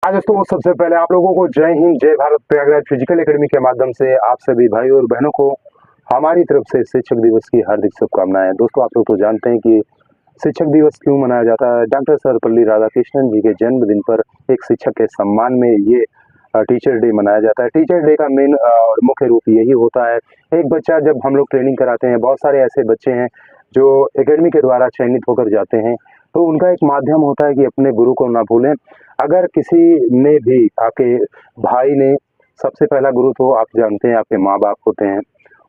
हाँ दोस्तों, सबसे पहले आप लोगों को जय हिंद, जय भारत। प्रयागराज फिजिकल एकेडमी के माध्यम से आप सभी भाई और बहनों को हमारी तरफ से शिक्षक दिवस की हार्दिक शुभकामनाएं। दोस्तों, आप लोग तो जानते हैं कि शिक्षक दिवस क्यों मनाया जाता है। डॉक्टर सर्वपल्ली राधाकृष्णन जी के जन्मदिन पर एक शिक्षक के सम्मान में ये टीचर डे मनाया जाता है। टीचर डे का मेन और मुख्य रूप यही होता है, एक बच्चा जब हम लोग ट्रेनिंग कराते हैं, बहुत सारे ऐसे बच्चे हैं जो एकेडमी के द्वारा चयनित होकर जाते हैं, तो उनका एक माध्यम होता है कि अपने गुरु को ना भूलें। अगर किसी ने भी, आपके भाई ने, सबसे पहला गुरु तो आप जानते हैं आपके माँ बाप होते हैं।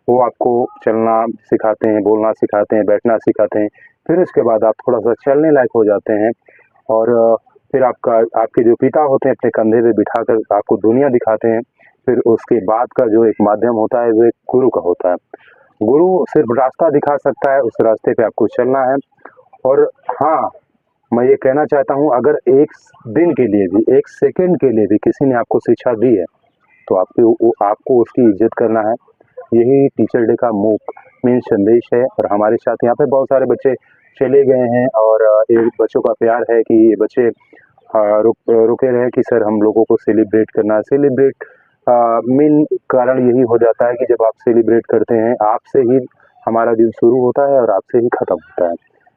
वो आपको चलना सिखाते हैं, बोलना सिखाते हैं, बैठना सिखाते हैं। फिर उसके बाद आप थोड़ा सा चलने लायक हो जाते हैं और फिर आपके जो पिता होते हैं अपने कंधे पे बिठाकर आपको दुनिया दिखाते हैं। फिर उसके बाद का जो एक माध्यम होता है वो एक गुरु का होता है। गुरु सिर्फ रास्ता दिखा सकता है, उस रास्ते पे आपको चलना है। और हाँ, मैं ये कहना चाहता हूँ, अगर एक दिन के लिए भी, एक सेकंड के लिए भी किसी ने आपको शिक्षा दी है तो आपको उसकी इज्जत करना है। यही टीचर डे का मेन संदेश है। और हमारे साथ यहाँ पे बहुत सारे बच्चे चले गए हैं और ये बच्चों का प्यार है कि ये बच्चे रुके रहे कि सर हम लोगों को सेलिब्रेट करना है। सेलिब्रेट मेन कारण यही हो जाता है कि जब आप सेलिब्रेट करते हैं, आपसे ही हमारा दिन शुरू होता है और आपसे ही खत्म होता है।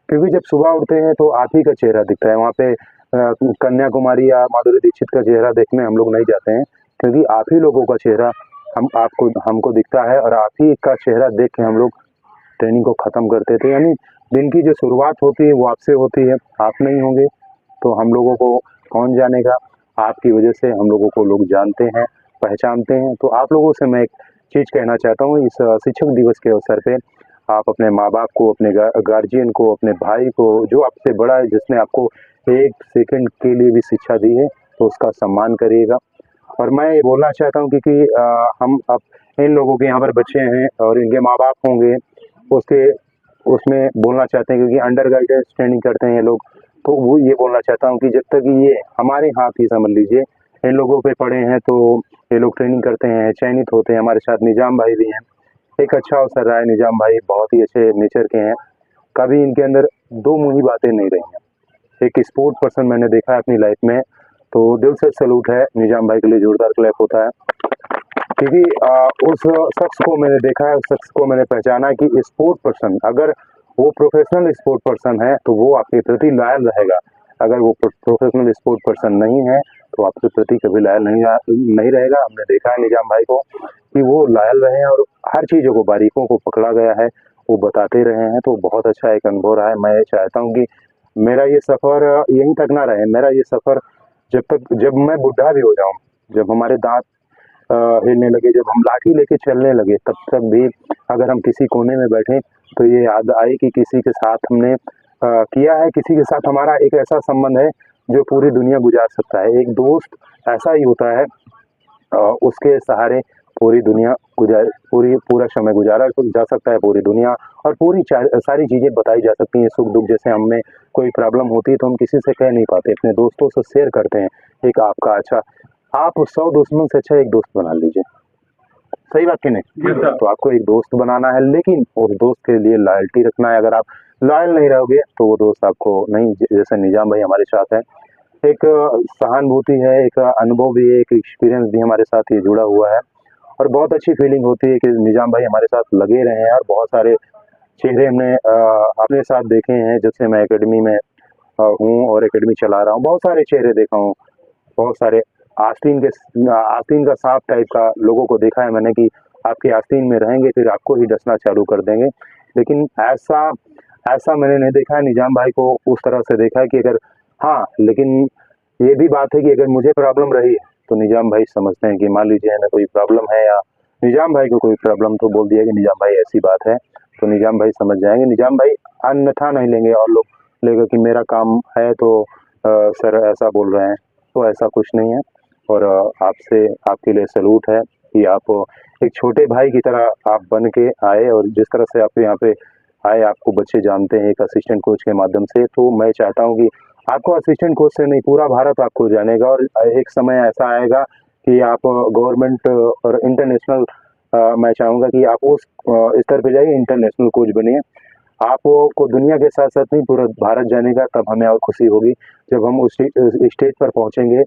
क्योंकि जब सुबह उठते हैं तो आप ही का चेहरा दिखता है। वहाँ पे कन्याकुमारी या माधुरी दीक्षित का चेहरा देखने हम लोग नहीं जाते हैं, क्योंकि आप ही लोगों का चेहरा हमको दिखता है और आप ही का चेहरा देख के हम लोग ट्रेनिंग को ख़त्म करते थे। यानी दिन की जो शुरुआत होती है वो आपसे होती है। आप नहीं होंगे तो हम लोगों को कौन जानेगा। आपकी वजह से हम लोगों को लोग जानते हैं, पहचानते हैं। तो आप लोगों से मैं एक चीज़ कहना चाहता हूँ, इस शिक्षक दिवस के अवसर पे आप अपने माँ बाप को, अपने गार्जियन को, अपने भाई को, जो आपसे बड़ा है, जिसने आपको एक सेकंड के लिए भी शिक्षा दी है, तो उसका सम्मान करिएगा। और मैं ये बोलना चाहता हूँ क्योंकि हम अब इन लोगों के यहाँ पर बच्चे हैं और इनके माँ बाप होंगे, उसके उसमें बोलना चाहते हैं, क्योंकि अंडर गाइडेंस ट्रेनिंग करते हैं ये लोग। तो वो ये बोलना चाहता हूँ कि जब तक ये हमारे हाथ ही समझ लीजिए, इन लोगों पे पड़े हैं तो ये लोग ट्रेनिंग करते हैं, चयनित होते हैं। हमारे साथ निजाम भाई भी हैं। एक अच्छा अवसर रहा है। निजाम भाई बहुत ही अच्छे नेचर के हैं, कभी इनके अंदर दो मुंही बातें नहीं रही हैं। एक स्पोर्ट पर्सन मैंने देखा है अपनी लाइफ में, तो दिल से सैल्यूट है। निजाम भाई के लिए जोरदार क्लैप होता है, क्योंकि उस शख्स को मैंने देखा है, उस शख्स को मैंने पहचाना है कि स्पोर्ट पर्सन, अगर वो प्रोफेशनल स्पोर्ट पर्सन है तो वो आपके प्रति लॉयल रहेगा। अगर वो प्रोफेशनल स्पोर्ट पर्सन नहीं है तो आपके प्रति कभी लॉयल नहीं रहेगा। हमने देखा है निजाम भाई को कि वो लॉयल रहे हैं और हर चीज़ों को, बारीकों को पकड़ा गया है, वो बताते रहे हैं। तो बहुत अच्छा एक अनुभव रहा है। मैं चाहता हूँ कि मेरा ये सफ़र यहीं तक ना रहे। मेरा ये सफ़र जब मैं बुढ़ा भी हो जाऊँ, जब हमारे दांत हिलने लगे, जब हम लाठी लेके चलने लगे, तब तक भी अगर हम किसी कोने में बैठे तो ये याद आए कि किसी के साथ हमने किया है, किसी के साथ हमारा एक ऐसा संबंध है जो पूरी दुनिया गुजार सकता है। एक दोस्त ऐसा ही होता है, उसके सहारे पूरी दुनिया पूरा समय गुजारा जा सकता है, पूरी दुनिया, और सारी चीज़ें बताई जा सकती हैं। सुख दुख, जैसे हमें कोई प्रॉब्लम होती है तो हम किसी से कह नहीं पाते, अपने दोस्तों से शेयर करते हैं। एक आपका अच्छा, आप 100 दुश्मन से अच्छा एक दोस्त बना लीजिए। सही बात कि नहीं? तो आपको एक दोस्त बनाना है, लेकिन उस दोस्त के लिए लॉयल्टी रखना है। अगर आप लॉयल नहीं रहोगे तो वो दोस्त आपको नहीं, जैसे निजाम भाई हमारे साथ है। एक सहानुभूति है, एक अनुभव भी है, एक एक्सपीरियंस भी हमारे साथ ये जुड़ा हुआ है। और बहुत अच्छी फीलिंग होती है कि निजाम भाई हमारे साथ लगे रहे हैं। और बहुत सारे चेहरे हमने अपने साथ देखे हैं। जब से मैं एकेडमी में हूँ और एकेडमी चला रहा हूँ, बहुत सारे चेहरे देखा हूँ। बहुत सारे आस्तीन का सांप टाइप का लोगों को देखा है मैंने कि आपके आस्तीन में रहेंगे फिर आपको ही डसना चालू कर देंगे। लेकिन ऐसा ऐसा मैंने नहीं देखा है। निजाम भाई को उस तरह से देखा है कि अगर, हाँ, लेकिन ये भी बात है कि अगर मुझे प्रॉब्लम रही है तो निजाम भाई समझते हैं कि मान लीजिए ना कोई प्रॉब्लम है या निजाम भाई को कोई प्रॉब्लम, तो बोल दिया कि निजाम भाई ऐसी बात है, तो निजाम भाई समझ जाएंगे। निजाम भाई अन्यथा नहीं लेंगे और लोग लेगा कि मेरा काम है तो सर ऐसा बोल रहे हैं, तो ऐसा कुछ नहीं है। और आपके लिए सैल्यूट है कि आप एक छोटे भाई की तरह आप बन के आए, और जिस तरह से आप यहाँ पे आए, आपको बच्चे जानते हैं एक असिस्टेंट कोच के माध्यम से। तो मैं चाहता हूँ कि आपको असिस्टेंट कोच से नहीं, पूरा भारत आपको जानेगा। और एक समय ऐसा आएगा कि आप गवर्नमेंट और इंटरनेशनल, मैं चाहूँगा कि आप उस स्तर पे जाइए, इंटरनेशनल कोच बनिए। आपको दुनिया के साथ-साथ नहीं, पूरा भारत जानेगा। तब हमें और खुशी होगी जब हम उस स्टेज पर पहुँचेंगे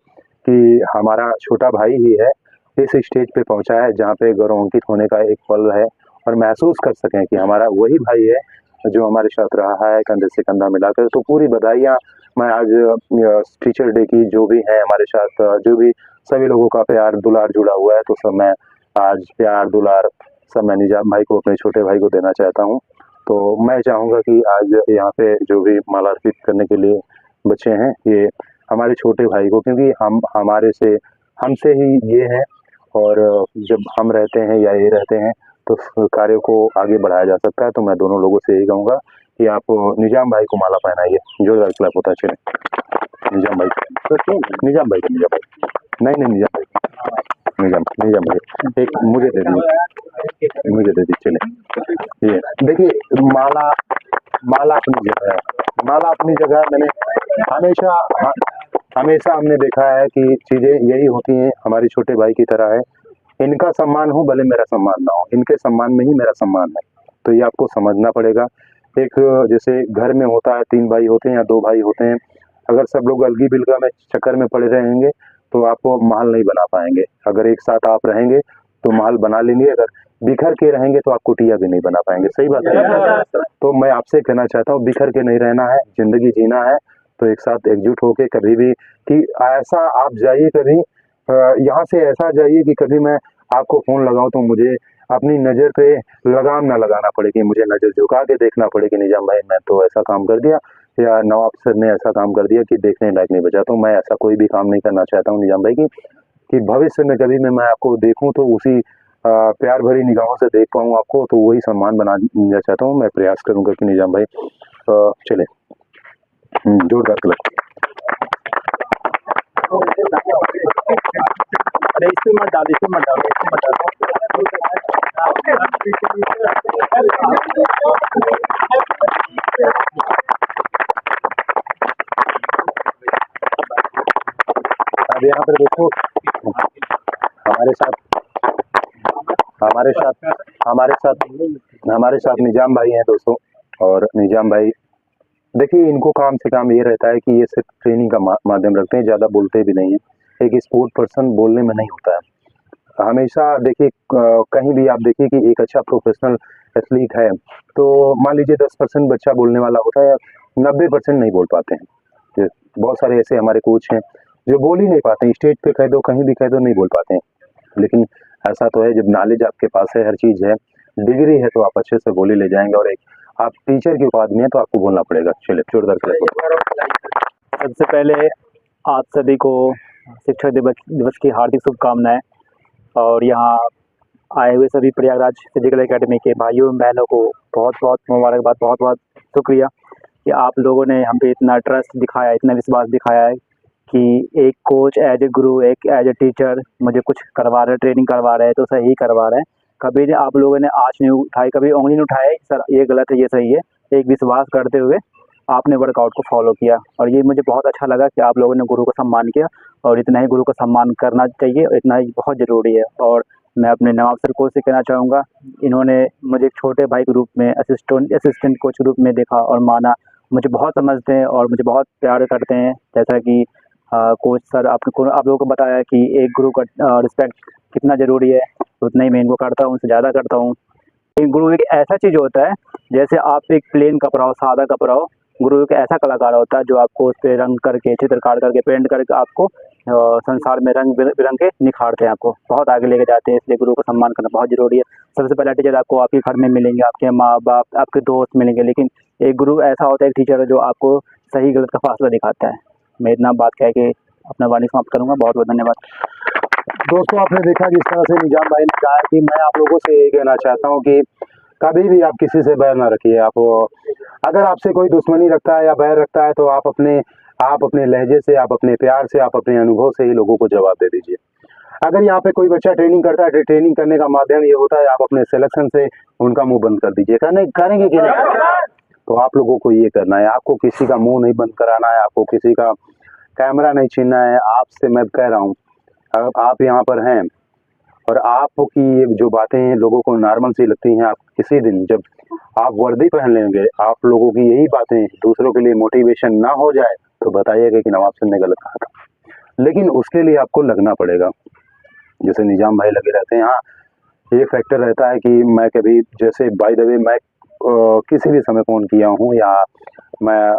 कि हमारा छोटा भाई ही है इस स्टेज पे पहुंचा है जहाँ पे गौरवान्वित होने का एक पल है, और महसूस कर सकें कि हमारा वही भाई है जो हमारे साथ रहा है कंधे से कंधा मिलाकर। तो पूरी बधाइयाँ मैं आज टीचर डे की, जो भी है हमारे साथ, जो भी सभी लोगों का प्यार दुलार जुड़ा हुआ है, तो सब मैं आज प्यार दुलार सब मैं निजाम भाई को, अपने छोटे भाई को देना चाहता हूँ। तो मैं चाहूँगा कि आज यहाँ पे जो भी माला अर्पित करने के लिए बच्चे हैं, ये हमारे छोटे भाई को, क्योंकि हमसे ही ये है, और जब हम रहते हैं या ये रहते हैं तो कार्य को आगे बढ़ाया जा सकता है। तो मैं दोनों लोगों से यही कहूँगा कि आप निजाम भाई को माला पहनाइए। जोरदार क्लैप होता है। चले निजाम भाई, निजाम भाई, नहीं निजाम भाई, निजाम भाई एक मुझे दे दीजिए। चले, ये देखिए, माला अपनी जगह है, माला अपनी जगह है। मैंने हमेशा हमने देखा है कि चीजें यही होती हैं, हमारे छोटे भाई की तरह है। इनका सम्मान हो भले मेरा सम्मान ना हो, इनके सम्मान में ही मेरा सम्मान है। तो ये आपको समझना पड़ेगा। एक जैसे घर में होता है, 3 भाई होते हैं या 2 भाई होते हैं, अगर सब लोग अलगी बिलगा में चक्कर में पड़े रहेंगे तो आप महल नहीं बना पाएंगे। अगर एक साथ आप रहेंगे तो महल बना लेंगे, अगर बिखर के रहेंगे तो आप कुटिया भी नहीं बना पाएंगे। सही बात है। तो मैं आपसे कहना चाहता हूँ, बिखर के नहीं रहना है, जिंदगी जीना है तो एक साथ एकजुट होके कभी भी, कि ऐसा आप जाइए कभी यहाँ से ऐसा जाइए कि कभी मैं आपको फोन लगाऊं तो मुझे अपनी नजर पे लगाम ना लगाना पड़े, कि मुझे नजर झुका के देखना पड़े कि निजाम भाई मैं तो ऐसा काम कर दिया, या नवाब सर ने ऐसा काम कर दिया कि देखने लायक नहीं बचा। तो मैं ऐसा कोई भी काम नहीं करना चाहता हूँ निजाम भाई की, कि भविष्य में कभी मैं आपको देखूं तो उसी प्यार भरी निगाहों से देख पाऊँ आपको, तो वही सम्मान बनाना चाहता हूँ। मैं प्रयास करूंगा कि निजाम भाई चले। जोरदार क्लैप। अरे इसमें मत डालो। अब यहाँ पर देखो, हमारे साथ निजाम भाई हैं दोस्तों। और निजाम भाई, देखिए, इनको काम से काम ये रहता है कि ये सिर्फ ट्रेनिंग का माध्यम रखते हैं, ज़्यादा बोलते भी नहीं है। एक स्पोर्ट पर्सन बोलने में नहीं होता है। हमेशा देखिए, कहीं भी आप देखिए कि एक अच्छा प्रोफेशनल एथलीट है तो मान लीजिए 10% बच्चा बोलने वाला होता है, 90% नहीं बोल पाते हैं। बहुत सारे ऐसे हमारे कोच हैं जो बोल ही नहीं पाते हैं, स्टेज पे कह दो, कहीं भी कह दो, नहीं बोल पाते हैं। लेकिन ऐसा तो है, जब नॉलेज आपके पास है, हर चीज़ है, डिग्री है, तो आप अच्छे से बोल ही ले जाएंगे। और एक आप टीचर की उपाधि में है तो आपको बोलना पड़ेगा। चलिए, जोरदार क्लैप। सबसे पहले आप सभी को शिक्षक दिवस की हार्दिक शुभकामनाएं। और यहाँ आए हुए सभी प्रयागराज फिजिकल एकेडमी के भाइयों बहनों को बहुत बहुत मुबारकबाद, बहुत बहुत शुक्रिया कि आप लोगों ने हम पे इतना ट्रस्ट दिखाया, इतना विश्वास दिखाया है कि एक कोच एज ए गुरु, एक एज ए टीचर मुझे कुछ करवा रहे, ट्रेनिंग करवा रहे हैं तो सही करवा रहे हैं। कभी आप लोगों ने आँच नहीं उठाई, कभी उंगली नहीं उठाई सर ये गलत है ये सही है। एक विश्वास करते हुए आपने वर्कआउट को फॉलो किया, और ये मुझे बहुत अच्छा लगा कि आप लोगों ने गुरु का सम्मान किया। और इतना ही गुरु का सम्मान करना चाहिए, इतना ही बहुत ज़रूरी है। और मैं अपने नवाब सर को से कहना चाहूँगा, इन्होंने मुझे छोटे भाई के रूप में, असिस्टेंट कोच के रूप में देखा और माना। मुझे बहुत समझते हैं और मुझे बहुत प्यार करते हैं। जैसा कि कोच सर आप लोगों को बताया कि एक गुरु का रिस्पेक्ट कितना ज़रूरी है, उतना ही मैं इनको करता हूँ, उससे ज़्यादा करता हूँ। एक गुरु एक ऐसा चीज़ होता है, जैसे आप एक प्लेन कपड़ा हो, सादा कपड़ा हो, गुरु एक ऐसा कलाकार होता है जो आपको उस पर रंग करके, चित्रकार करके, पेंट करके आपको संसार में रंग बिरंग के निखारते हैं, आपको बहुत आगे लेके जाते हैं। इसलिए गुरु का सम्मान करना बहुत ज़रूरी है। सबसे पहला टीचर आपको आपके घर में मिलेंगे, आपके माँ बाप, आपके दोस्त मिलेंगे, लेकिन एक गुरु ऐसा होता है, एक टीचर जो आपको सही गलत का फासला दिखाता है। मैं इतना बात कह के अपना वाणी समाप्त करूँगा। बहुत बहुत धन्यवाद। दोस्तों, आपने देखा जिस तरह से निजाम भाई ने कहा कि मैं आप लोगों से यही कहना चाहता हूँ कि कभी भी आप किसी से बैर ना रखिए। आप अगर आपसे कोई दुश्मनी रखता है या बैर रखता है तो आप अपने लहजे से, आप अपने प्यार से, आप अपने अनुभव से ही लोगों को जवाब दे दीजिए। अगर यहाँ पे कोई बच्चा ट्रेनिंग करता है, ट्रेनिंग करने का माध्यम ये होता है, आप अपने सिलेक्शन से उनका मुंह बंद कर दीजिए। करेंगे कि नहीं? तो आप लोगों को ये करना है, आपको किसी का मुंह नहीं बंद कराना है, आपको किसी का कैमरा नहीं छीनना है। आपसे मैं कह रहा हूँ, आप यहाँ पर हैं और आपकी ये जो बातें लोगों को नॉर्मल सी लगती हैं, आप किसी दिन जब आप वर्दी पहन लेंगे, आप लोगों की यही बातें दूसरों के लिए मोटिवेशन ना हो जाए तो बताइएगा कि नवाब सर ने गलत कहा था। लेकिन उसके लिए आपको लगना पड़ेगा। जैसे निजाम भाई लगे रहते हैं, हाँ ये फैक्टर रहता है कि मैं कभी जैसे बाय द वे मैं किसी भी समय फ़ोन किया हूँ या मैं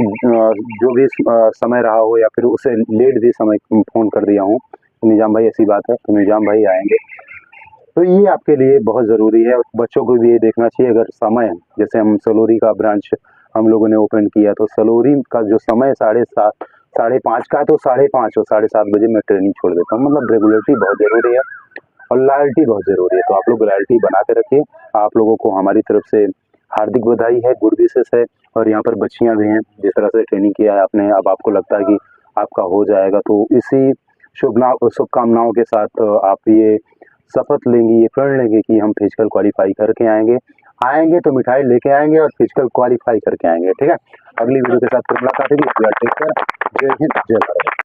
जो भी समय रहा हो या फिर उससे लेट भी समय फ़ोन कर दिया हूँ, तो निजाम भाई ऐसी बात है, तो निजाम भाई आएँगे। तो ये आपके लिए बहुत ज़रूरी है और बच्चों को भी ये देखना चाहिए अगर समय जैसे हम सलोरी का ब्रांच हम लोगों ने ओपन किया तो सलोरी का जो समय 7:30 5:30 का है तो 5:30 और 7:30 बजे मैं ट्रेनिंग छोड़ देता हूँ। मतलब रेगुलरिटी बहुत ज़रूरी है और लॉयल्टी बहुत ज़रूरी है। तो आप लोग लॉयल्टी बना के रखिए। आप लोगों को हमारी तरफ से हार्दिक बधाई है, गुड विशेस है और यहाँ पर बच्चियाँ भी हैं। जिस तरह से ट्रेनिंग किया है आपने, अब आपको लगता है कि आपका हो जाएगा, तो इसी शुभकामनाओं के साथ आप ये शपथ लेंगी, ये प्रण लेंगे कि हम फिजिकल क्वालीफाई करके आएँगे तो मिठाई लेके आएँगे और फिजिकल क्वालीफाई करके आएँगे, ठीक है? अगली वीडियो के साथ फिर मुलाकात होगी। Take care. जय हिंद, जय भारत।